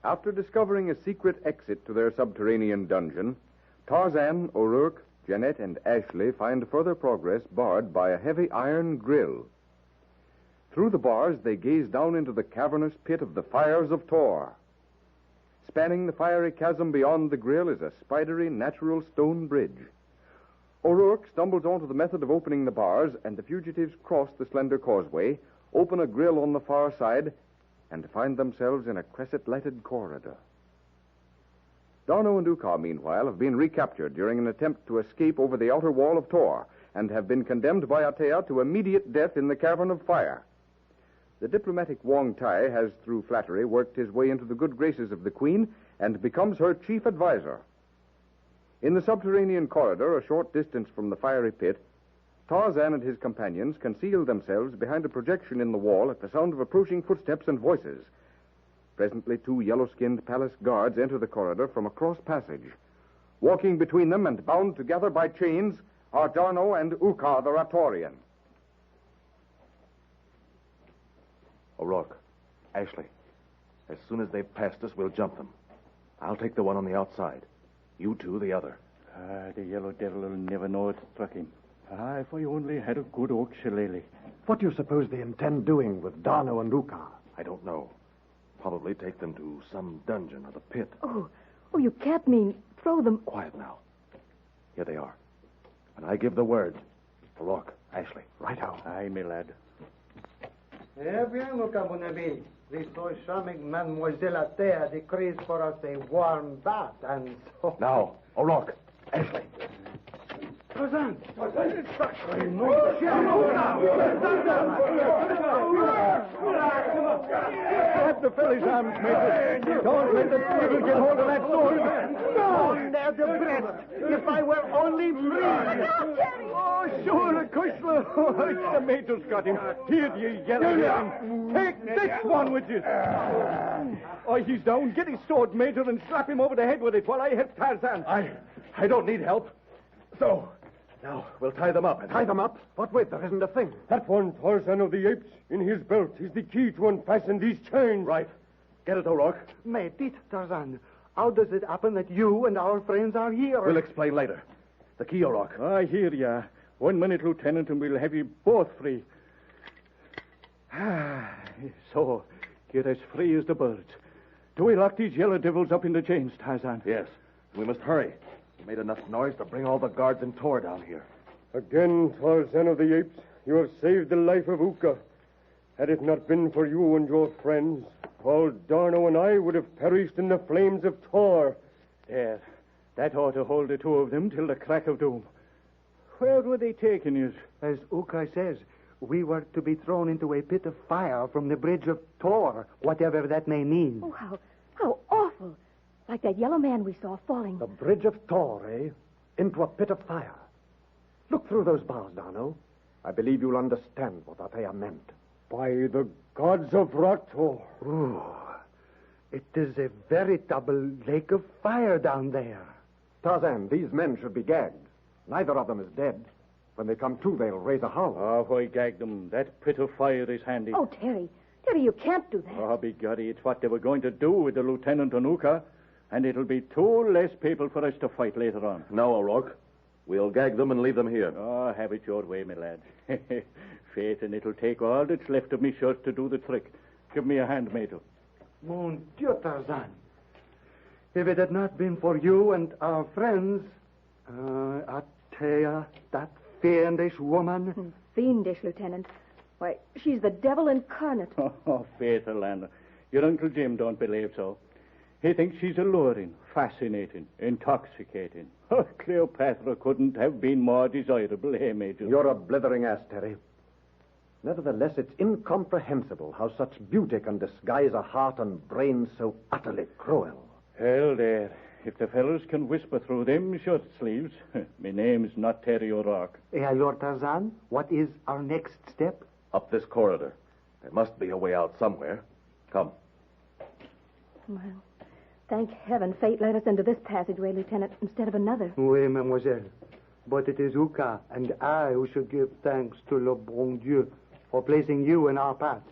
After discovering a secret exit to their subterranean dungeon, Tarzan, O'Rourke, Jeanette, and Ashley find further progress barred by a heavy iron grill. Through the bars, they gaze down into the cavernous pit of the Fires of Tohr. Spanning the fiery chasm beyond the grill is a spidery natural stone bridge. O'Rourke stumbles onto the method of opening the bars, and the fugitives cross the slender causeway, open a grill on the far side, and find themselves in a cresset-lighted corridor. D'Arnot and Uka, meanwhile, have been recaptured during an attempt to escape over the outer wall of Tohr, and have been condemned by Atea to immediate death in the Cavern of Fire. The diplomatic Wong Tai has, through flattery, worked his way into the good graces of the Queen and becomes her chief advisor. In the subterranean corridor, a short distance from the fiery pit, Tarzan and his companions conceal themselves behind a projection in the wall at the sound of approaching footsteps and voices. Presently, two yellow-skinned palace guards enter the corridor from a cross passage. Walking between them and bound together by chains are D'Arnot and Uka the Ratorian. O'Rourke, Ashley, as soon as they've passed us, we'll jump them. I'll take the one on the outside. You two, the other. The yellow devil will never know it struck him. If I only had a good oak shillelagh. What do you suppose they intend doing with D'Arnot and Uka? I don't know. Probably take them to some dungeon or the pit. Oh, you can't mean throw them... Quiet now. Here they are. When I give the word, O'Rourke, Ashley. Right-o. Aye, me lad. Eh bien, Uka, mon ami. The so charming Mademoiselle Atea decrees for us a warm bath, and so... Now, O'Rourke, Ashley. Tarzan! Grab the fellow's arms, Major. Don't let the devil get hold of that sword. On there, the breast. If I were only free. Oh, sure, of course. Oh, it's the Major's got him. Here, you yellow. Take this one with you. Oh, he's down. Get his sword, Major, and slap him over the head with it while I help Tarzan. I don't need help. So, now, we'll tie them up. Tie them up? What with? There isn't a thing. That one, Tarzan of the Apes, in his belt, is the key to unfasten these chains. Right. Get it, O'Rourke. Mate it, Tarzan. How does it happen that you and our friends are here? We'll explain later. The key, O'Rourke. I hear ya. 1 minute, Lieutenant, and we'll have you both free. So, get as free as the birds. Do we lock these yellow devils up in the chains, Tarzan? Yes. We must hurry. We made enough noise to bring all the guards in Tohr down here. Again, Tarzan of the Apes, you have saved the life of Uka. Had it not been for you and your friends, Paul D'Arnot and I would have perished in the flames of Tohr. There. That ought to hold the two of them till the crack of doom. Where were they taking you? As Uka says, we were to be thrown into a pit of fire from the bridge of Tohr, whatever that may mean. Oh, how awful. Like that yellow man we saw falling. The bridge of Tohr, eh? Into a pit of fire. Look through those bars, D'Arnot. I believe you'll understand what Atea meant. By the gods of Rator. Oh, it is a veritable lake of fire down there. Tarzan, these men should be gagged. Neither of them is dead. When they come to, they'll raise a howl. Why gag them? That pit of fire is handy. Oh, Terry, you can't do that. Begorry, it's what they were going to do with the Lieutenant and Uka. And it'll be 2 less people for us to fight later on. No, O'Rourke. We'll gag them and leave them here. Have it your way, my lad. Faith, and it'll take all that's left of me shirts to do the trick. Give me a hand, Major. Mon Dieu, Tarzan. If it had not been for you and our friends, Atea, that fiendish woman... Fiendish, Lieutenant. Why, she's the devil incarnate. Faith, Orlando. Your Uncle Jim don't believe so. He thinks she's alluring, fascinating, intoxicating. Cleopatra couldn't have been more desirable, eh, Major? You're a blithering ass, Terry. Nevertheless, it's incomprehensible how such beauty can disguise a heart and brain so utterly cruel. Hell, there. If the fellows can whisper through them shirt sleeves, my name's not Terry O'Rourke. Lord Tarzan, what is our next step? Up this corridor. There must be a way out somewhere. Come. Well, thank heaven fate led us into this passageway, Lieutenant, instead of another. Oui, mademoiselle. But it is Uka and I who should give thanks to le bon Dieu for placing you in our path.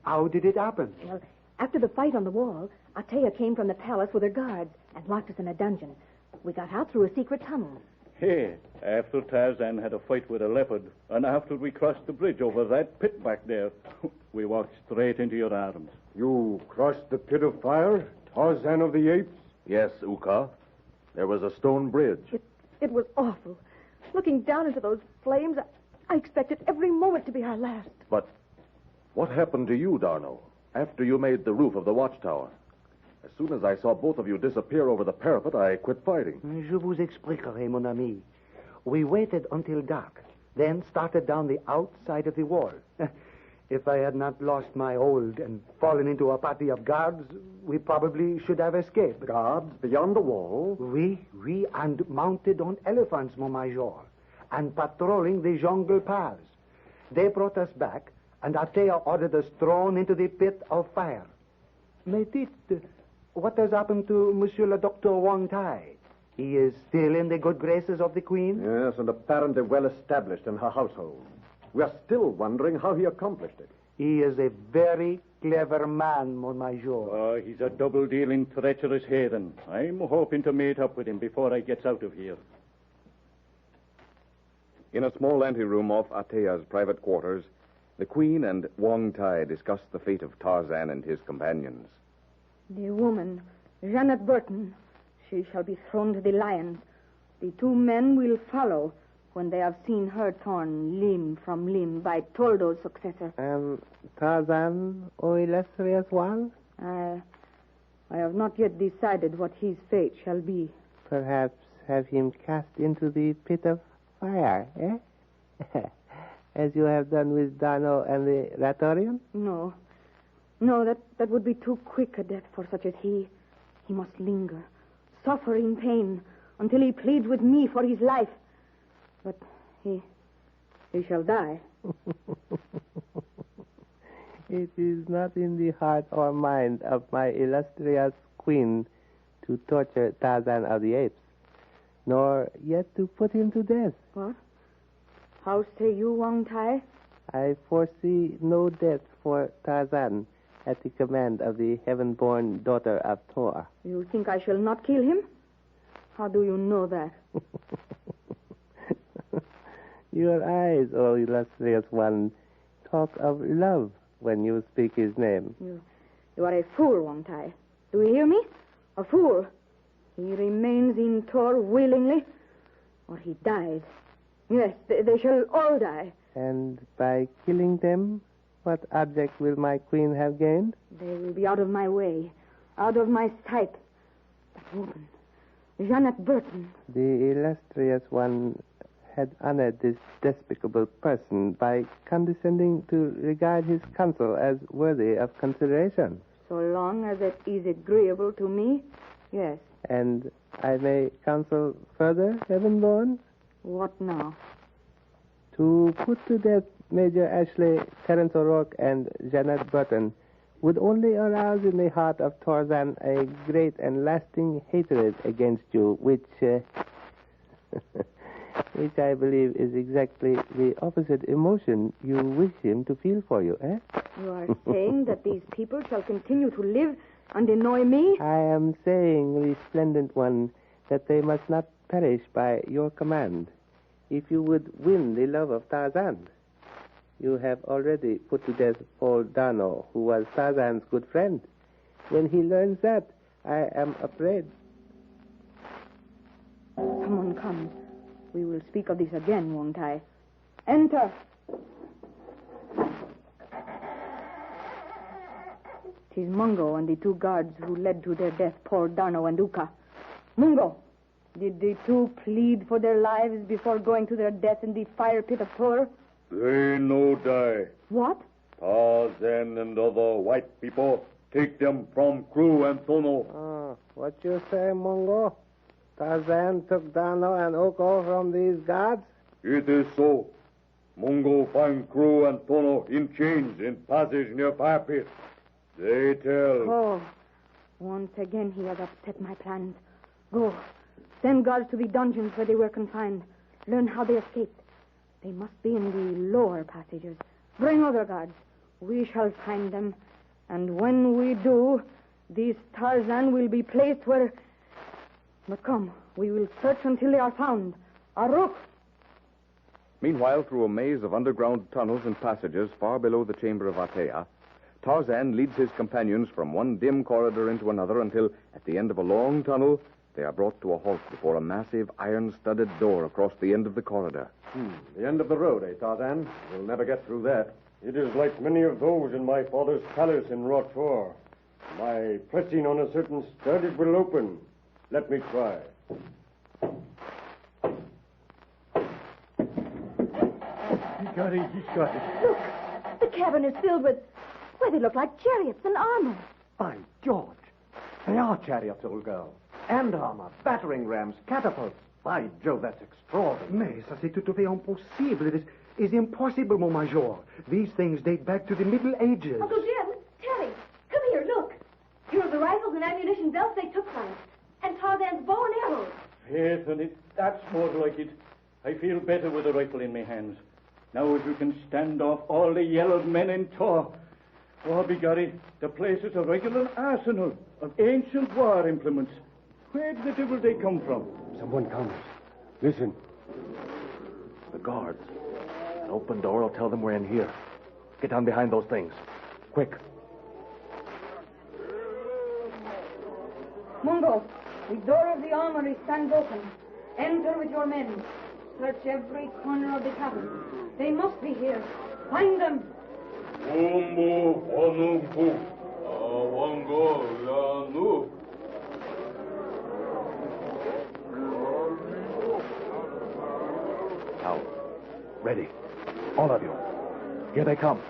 How did it happen? Well, After the fight on the wall, Atea came from the palace with her guards and locked us in a dungeon. We got out through a secret tunnel. Hey, after Tarzan had a fight with a leopard, and after we crossed the bridge over that pit back there, we walked straight into your arms. You crossed the pit of fire, Tarzan of the Apes? Yes, Uka. There was a stone bridge. It was awful. Looking down into those flames, I expected every moment to be our last. But what happened to you, Darno, after you made the roof of the watchtower? As soon as I saw both of you disappear over the parapet, I quit fighting. Je vous expliquerai, mon ami. We waited until dark, then started down the outside of the wall. If I had not lost my hold and fallen into a party of guards, we probably should have escaped. Guards beyond the wall? We, and mounted on elephants, mon major, and patrolling the jungle paths. They brought us back, and Atea ordered us thrown into the pit of fire. Mais dites, what has happened to Monsieur le Docteur Wang Tai? He is still in the good graces of the Queen? Yes, and apparently well established in her household. We are still wondering how he accomplished it. He is a very clever man, mon major. He's a double-dealing, treacherous heathen. I'm hoping to meet up with him before I gets out of here. In a small anteroom off Atea's private quarters, the Queen and Wang Tai discussed the fate of Tarzan and his companions. The woman, Janet Burton, she shall be thrown to the lions. The two men will follow when they have seen her torn limb from limb by Toldo's successor. Tarzan, O illustrious one? I have not yet decided what his fate shall be. Perhaps have him cast into the pit of fire, eh? As you have done with Dano and the Ratorian? No, that would be too quick a death for such as he. He must linger, suffer in pain, until he pleads with me for his life. But he shall die. It is not in the heart or mind of my illustrious queen to torture Tarzan of the Apes, nor yet to put him to death. What? How say you, Wang Tai? I foresee no death for Tarzan at the command of the heaven-born daughter of Tohr. You think I shall not kill him? How do you know that? Your eyes, O illustrious one, talk of love when you speak his name. You are a fool, Wang Tai. Do you hear me? A fool. He remains in Tohr willingly, or he dies. Yes, they shall all die. And by killing them, what object will my queen have gained? They will be out of my way, out of my sight. That woman, Janet Burton. The illustrious one had honored this despicable person by condescending to regard his counsel as worthy of consideration. So long as it is agreeable to me, yes. And I may counsel further, Heavenborn? What now? To put to death Major Ashleigh, Terence O'Rourke, and Janet Burton would only arouse in the heart of Tarzan a great and lasting hatred against you, which I believe is exactly the opposite emotion you wish him to feel for you, eh? You are saying that these people shall continue to live and annoy me? I am saying, resplendent one, that they must not perish by your command. If you would win the love of Tarzan, you have already put to death old Dano, who was Tarzan's good friend. When he learns that, I am afraid. Someone comes. We will speak of this again, Wang Tai. Enter. Tis Mungo and the two guards who led to their death poor Darno and Uka. Mungo, did the two plead for their lives before going to their death in the fire pit of Tohr? They no die. What? Tarzan and other white people take them from crew and Tono. What you say, Mungo? Tarzan took Dano and Oko from these guards? It is so. Mungo find crew and Tono in chains in passage near fire pit. They tell. Oh, once again he has upset my plans. Go. Send guards to the dungeons where they were confined. Learn how they escaped. They must be in the lower passages. Bring other guards. We shall find them And when we do, these Tarzan will be placed where... But come, we will search until they are found. Aruk! Meanwhile, through a maze of underground tunnels and passages far below the chamber of Atea, Tarzan leads his companions from one dim corridor into another until, at the end of a long tunnel, they are brought to a halt before a massive iron-studded door across the end of the corridor. The end of the road, Tarzan? We'll never get through that. It is like many of those in my father's palace in Rotor. By pressing on a certain stud, it will open. Let me try. He got it. Look, the cabin is filled with... Why, they look like chariots and armor. By George. They are chariots, old girl. And armor, battering rams, catapults. By Jove, that's extraordinary. Mais ça, c'est tout à fait impossible. It is impossible, mon major. These things date back to the Middle Ages. Uncle Jim, Terry, come here, look. Here are the rifles and ammunition belts they took from us. And Tarzan's bow and arrows. Faith, and that's more like it. I feel better with a rifle in my hands. Now if you can stand off all the yellowed men in Tohr. Oh, begorry, the place is a regular arsenal of ancient war implements. Where the devil they come from? Someone comes. Listen. The guards. An open door will tell them we're in here. Get down behind those things. Quick. Mungo, the door of the armory stands open. Enter with your men. Search every corner of the cabin. They must be here. Find them. Now, ready. All of you. Here they come.